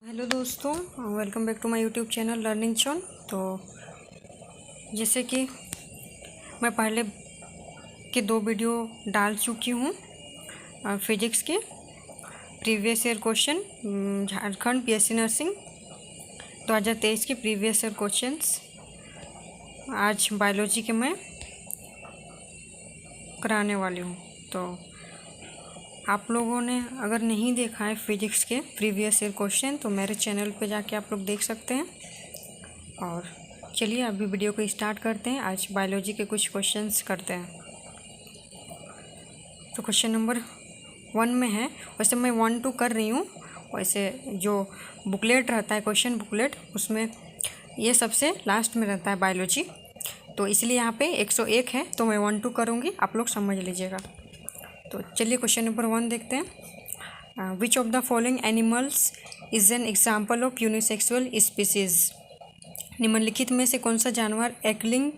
Hello दोस्तों, welcome back to my YouTube channel learning चॉन। तो जैसे कि मैं पहले के 2 वीडियो डाल चुकी हूँ फिजिक्स के previous year question, Jharkhand PSC nursing 2023 के प्रीवियस ईयर क्वेश्चंस आज बायोलॉजी के मैं कराने वाली हूँ। तो आप लोगों ने अगर नहीं देखा है फिजिक्स के प्रीवियस ईयर क्वेश्चन तो मेरे चैनल पे जाके आप लोग देख सकते हैं। और चलिए अभी वीडियो को स्टार्ट करते हैं। आज बायोलॉजी के कुछ क्वेश्चंस करते हैं। तो क्वेश्चन नंबर 1 में है, वैसे मैं 1 2 कर रही हूँ, वैसे जो बुकलेट रहता है क्वेश्चन बुकलेट उसमें ये सबसे लास्ट में रहता है बायोलॉजी, तो इसलिए यहाँ पे 101 है, तो मैं 1 2 करूँगी, आप लोग समझ लीजिएगा। तो चलिए क्वेश्चन नंबर 1 देखते हैं। Which of the following animals is an example of unisexual species. निम्नलिखित में से कौन सा जानवर एकलिंग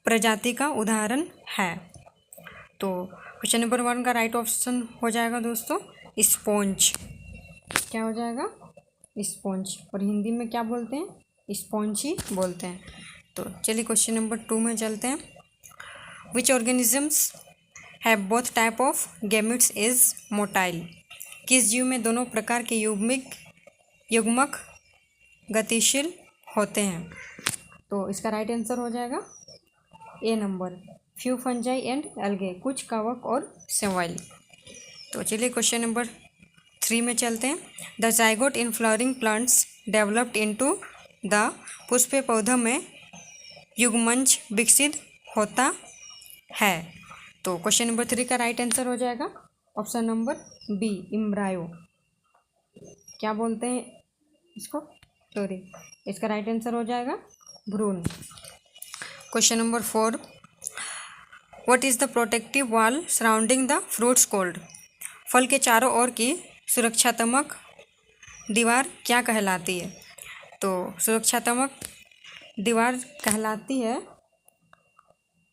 प्रजाति का उदाहरण है। तो क्वेश्चन नंबर 1 का राइट ऑप्शन हो जाएगा दोस्तों स्पॉन्ज। क्या हो जाएगा? स्पॉन्ज। और हिंदी में क्या बोलते हैं? स्पॉन्ज ही बोलते हैं। तो चलिए क्वेश्चन नंबर 2 में चलते हैं। Which organisms have both type of gametes is motile. किस जीव में दोनों प्रकार के युग्मक गतिशील होते हैं। तो इसका राइट आंसर हो जाएगा A number, few fungi and algae, कुछ कवक और सेवाइल। तो चलिए क्वेश्चन नंबर 3 में चलते हैं। The zygote in flowering plants developed into the पुष्प पौधा में युग्मंज विकसित होता है। तो क्वेश्चन नंबर 3 का राइट आंसर हो जाएगा ऑप्शन नंबर बी, इम्ब्रायो। क्या बोलते हैं इसको? सॉरी, इसका राइट आंसर हो जाएगा भ्रूण। Question number 4, what is the protective wall surrounding the fruits called. फल के चारों ओर की सुरक्षात्मक दीवार क्या कहलाती है। तो सुरक्षात्मक दीवार कहलाती है,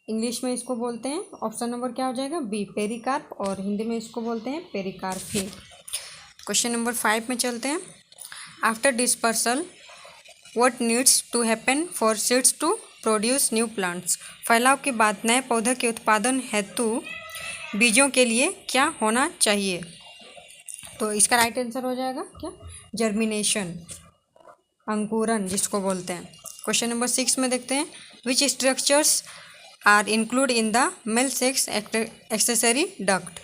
इंग्लिश में इसको बोलते हैं, ऑप्शन नंबर क्या हो जाएगा बी, पेरिकार्प, और हिंदी में इसको बोलते हैं पेरिकार्पी। क्वेश्चन नंबर 5 में चलते हैं। After dispersal what needs to happen for seeds to produce new plants. फैलाव के बाद नए पौधे के उत्पादन हेतु बीजों के लिए क्या होना चाहिए। तो इसका राइट आंसर हो जाएगा क्या, जर्मिनेशन, अंकुरन जिसको बोलते हैं। क्वेश्चन नंबर 6 में देखते हैं। Which structures are include in the male sex accessory duct.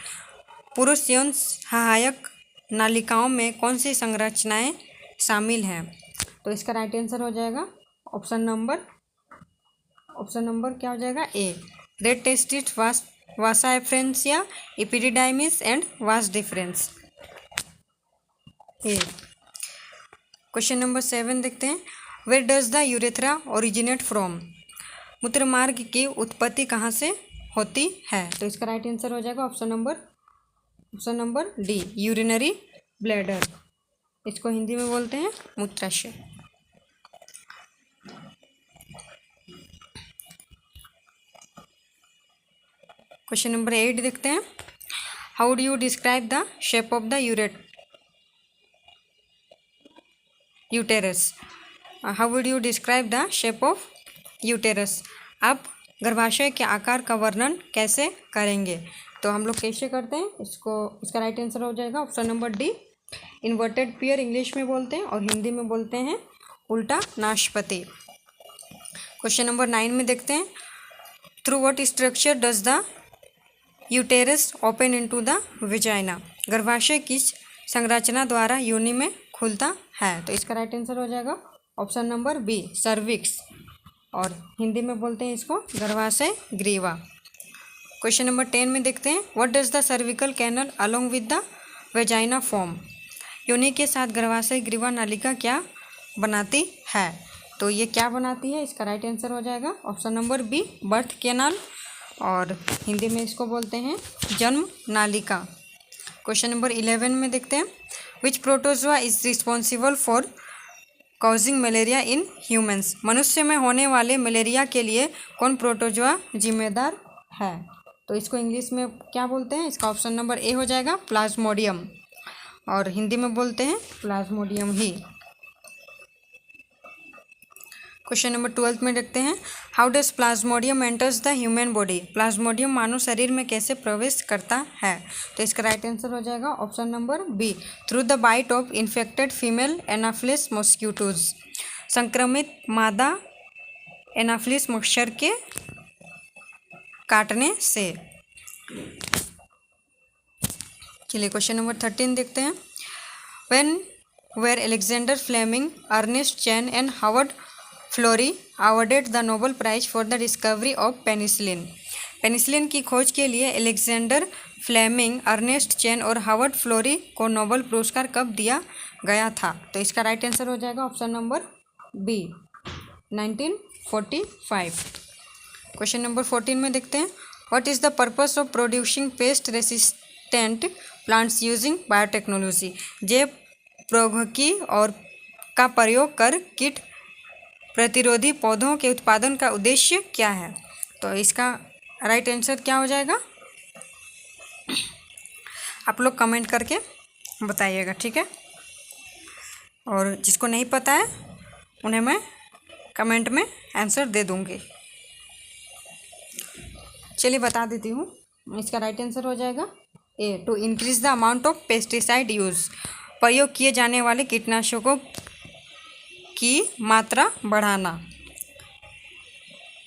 पुरुष यौन सहायक नालिकाओं में कौन सी संरचनाएं शामिल हैं। तो इसका राइट आंसर हो जाएगा ऑप्शन नंबर क्या हो जाएगा A, rete testis, vasa efferentia, epididymis and vas deferens A. Question number 7 देखते हैं। Where does the urethra originate from. मूत्रमार्ग की उत्पत्ति कहाँ से होती है। तो इसका राइट आंसर हो जाएगा option number D, urinary bladder, इसको हिंदी में बोलते हैं मूत्राशय। क्वेश्चन नंबर 8 देखते हैं। How do you describe the shape of the uterus. How would you describe the shape of uterus. आप गर्भाशय के आकार का वर्णन कैसे करेंगे। तो हम लोग कैसे करते हैं इसका राइट आंसर हो जाएगा ऑप्शन नंबर डी, इन्वर्टेड पियर इंग्लिश में बोलते हैं और हिंदी में बोलते हैं उल्टा नाशपति। क्वेश्चन नंबर 9 में देखते हैं। Through what structure does the uterus open into the vagina. गर्भाशय किस संरचना द्वारा योनि में खुलता है। तो इसका राइट आंसर हो जाएगा ऑप्शन नंबर बी, सर्विक्स, और हिंदी में बोलते हैं इसको गर्भाशय ग्रीवा। क्वेश्चन नंबर 10 में देखते हैं। What does the cervical canal along with the vagina form. योनि के साथ गर्भाशय ग्रीवा नालिका क्या बनाती है। तो ये क्या बनाती है, इसका राइट आंसर हो जाएगा option number B, birth canal, और हिंदी में इसको बोलते हैं जन्म नालिका। क्वेश्चन नंबर 11 में देखते हैं। Which protozoa is responsible for causing malaria in humans. मनुष्य में होने वाले मलेरिया के लिए कौन प्रोटोजोआ जिम्मेदार है। तो इसको इंग्लिश में क्या बोलते हैं, इसका ऑप्शन नंबर ए हो जाएगा प्लाज्मोडियम। और हिंदी में बोलते हैं प्लाज्मोडियम ही। क्वेश्चन नंबर 12 में देखते हैं, how does Plasmodium enters the human body. Plasmodium मानव शरीर में कैसे प्रवेश करता है। तो इसका राइट आंसर हो जाएगा option number B, through the bite of infected female anopheles mosquitoes. संक्रमित मादा एनाफिलिस मच्छर के काटने से। चलिए क्वेश्चन नंबर 13 देखते हैं, when were Alexander Fleming, Ernest Chain and Howard Florey awarded the Nobel Prize for the discovery of penicillin. Penicillin की खोज के लिए एलेक्जेंडर फ्लेमिंग, अर्नेस्ट चैन और हावर्ड फ्लोरी को नोबेल पुरस्कार कब दिया गया था। तो इसका राइट आंसर हो जाएगा option number B, 1945। Question number 14 में देखते हैं, what is the purpose of producing pest resistant plants using biotechnology. जैव प्रौद्योगिकी और का प्रयोग कर कीट प्रतिरोधी पौधों के उत्पादन का उद्देश्य क्या है। तो इसका राइट आंसर क्या हो जाएगा, आप लोग कमेंट करके बताइएगा, ठीक है। और जिसको नहीं पता है उन्हें मैं कमेंट में आंसर दे दूँगी। चलिए बता देती हूँ, इसका राइट आंसर हो जाएगा A, to increase the amount of pesticide use. प्रयोग किए जाने वाले कीटनाशकों की मात्रा बढ़ाना।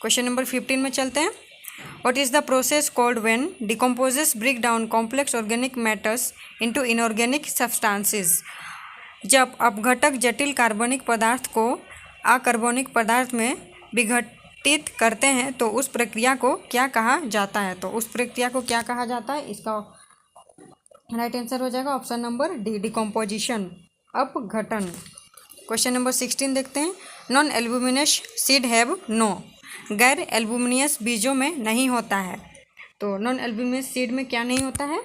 क्वेश्चन नंबर 15 में चलते हैं, what is the process called when decomposers break down complex organic matters into inorganic substances. जब अपघटक जटिल कार्बनिक पदार्थ को अकार्बनिक पदार्थ में विघटित करते हैं तो उस प्रक्रिया को क्या कहा जाता है। तो उस प्रक्रिया को क्या कहा जाता है, इसका राइट आंसर हो जाएगा ऑप्शन नंबर डी, डिकम्पोजिशन, अपघटन। क्वेश्चन नंबर 16 देखते हैं, non albuminous seed have no. गैर एल्बुमिनियस बीजों में नहीं होता है। तो नॉन एल्बुमिनस सीड में क्या नहीं होता है,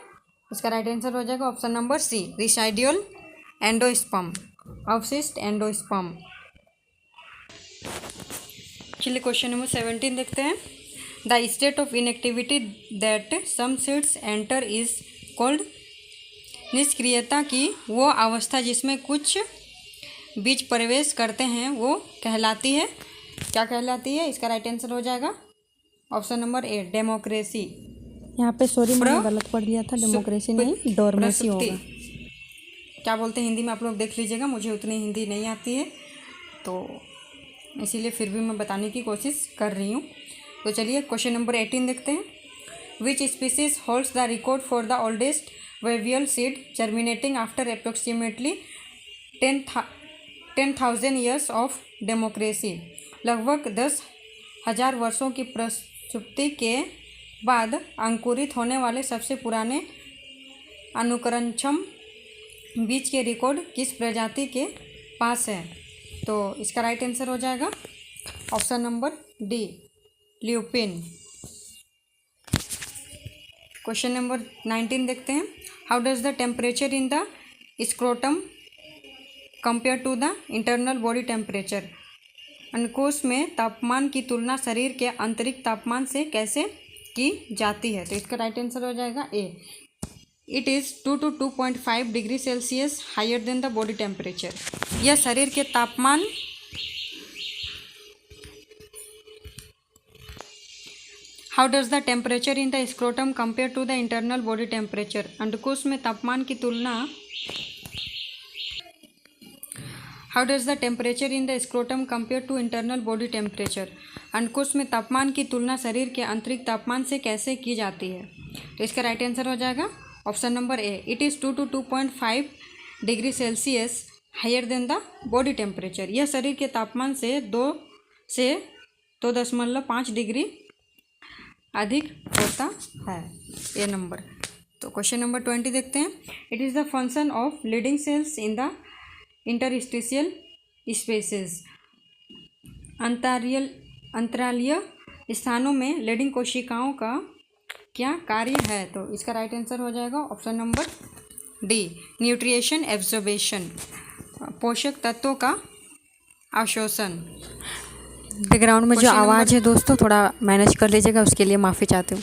इसका राइट आंसर हो जाएगा option number C, residual endosperm, अवशिष्ट एंडोस्पर्म। चलिए क्वेश्चन नंबर 17 देखते हैं, the state of inactivity that some seeds enter is called. निष्क्रियता की वो अवस्था जिसमें कुछ बीज प्रवेश करते हैं वो कहलाती है, क्या कहलाती है। इसका राइट आंसर हो जाएगा ऑप्शन नंबर ए, डेमोक्रेसी। यहाँ पे सॉरी मैंने गलत पढ़ लिया था, डेमोक्रेसी नहीं डोरमेसी होगा। क्या बोलते हैं हिंदी में आप लोग देख लीजिएगा, मुझे उतनी हिंदी नहीं आती है तो इसीलिए फिर भी मैं बताने की कोशिश कर रही हूँ। तो चलिए क्वेश्चन नंबर 18 देखते हैं, which species holds the record for the oldest weevil seed germinating after approximately 10,000 years of democracy. लगभग 10,000 वर्षों की प्रस्तुति के बाद अंकुरित होने वाले सबसे पुराने अनुकरणक्षम बीज के रिकॉर्ड किस प्रजाति के पास है। तो इसका राइट आंसर हो जाएगा option number D, lupin. Question number 19 देखते हैं, how does the temperature in the scrotum compare to the internal body temperature. अंकुश में तापमान की तुलना शरीर के आंतरिक तापमान से कैसे की जाती है। तो इसका राइट आंसर हो जाएगा A, it is 2 to 2.5 degree Celsius higher than the body temperature. यह शरीर के तापमान how does the temperature in the scrotum compare to the internal body temperature. अंकुश में तापमान की तुलना how does the temperature in the scrotum compare to internal body temperature. अंकुश में तापमान की तुलना शरीर के आंतरिक तापमान से कैसे की जाती है। तो इसका राइट आंसर हो जाएगा option number A, it is 2 to 2.5 degree Celsius higher than the body temperature. यह शरीर के तापमान से 2.5 डिग्री अधिक होता है, ये नंबर। तो क्वेश्चन नंबर 20 देखते हैं, it is the function of leading cells in the interstitial spaces. अंतरालीय स्थानों में लीडिंग कोशिकाओं का क्या कार्य है। तो इसका राइट आंसर हो जाएगा option number D, nutrition absorption, पोषक तत्वों का अवशोषण। बैकग्राउंड में जो आवाज़ है दोस्तों थोड़ा मैनेज कर लीजिएगा, उसके लिए माफ़ी चाहती हूँ।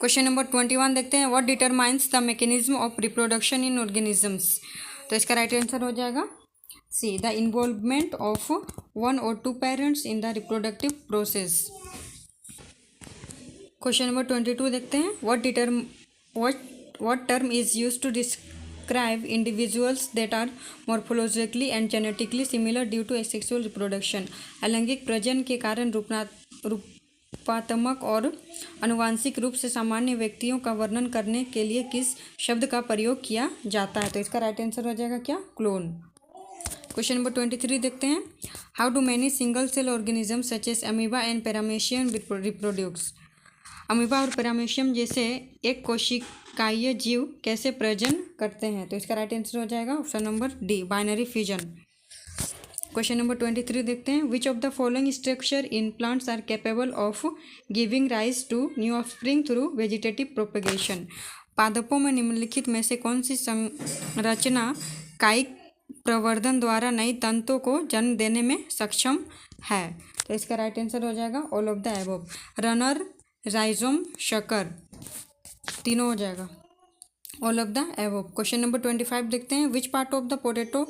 क्वेश्चन नंबर 21 देखते हैं, what determines the mechanism of reproduction in organisms. तो इसका राइट आंसर हो जाएगा C, the involvement of 1 or 2 parents in the reproductive process. Question number 22 देखते हैं, what term is used to describe individuals that are morphologically and genetically similar due to asexual reproduction। अलैंगिक प्रजनन के कारण रूपात्मक और आनुवांशिक रूप से सामान्य व्यक्तियों का वर्णन करने के लिए किस शब्द का प्रयोग किया जाता है। तो इसका राइट आंसर हो जाएगा क्या, क्लोन। क्वेश्चन नंबर 23 देखते हैं, how do many single cell organism such as amoeba and paramecium reproduce. Amoeba और पैरामीशियम जैसे एक कोशिकाईय जीव कैसे प्रजनन करते हैं। तो इसका राइट आंसर हो जाएगा option number D, binary fusion. Question number 23 देखते हैं, which of the following structure in plants are capable of giving rise to new offspring through vegetative propagation. पादपों में निम्नलिखित में से कौन सी संरचना कायिक प्रवर्धन द्वारा नई तंतुओं को जन्म देने में सक्षम है। तो इसका राइट आंसर हो जाएगा all of the above, runner, rhizome, sucker, तीनों हो जाएगा all of the above. Question number 25 देखते हैं, which part of the potato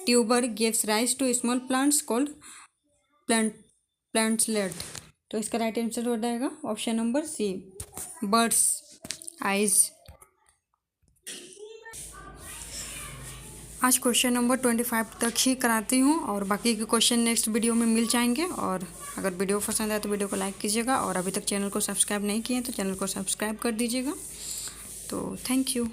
tuber gives rise to small plants called plantlets. तो इसका राइट आंसर हो जाएगा option number C, birds eyes. आज क्वेश्चन नंबर 25 तक ही कराती हूँ और बाकी के क्वेश्चन नेक्स्ट वीडियो में मिल जाएंगे। और अगर वीडियो पसंद आए तो वीडियो को लाइक कीजिएगा और अभी तक चैनल को सब्सक्राइब नहीं किए तो चैनल को सब्सक्राइब कर दीजिएगा। तो थैंक यू।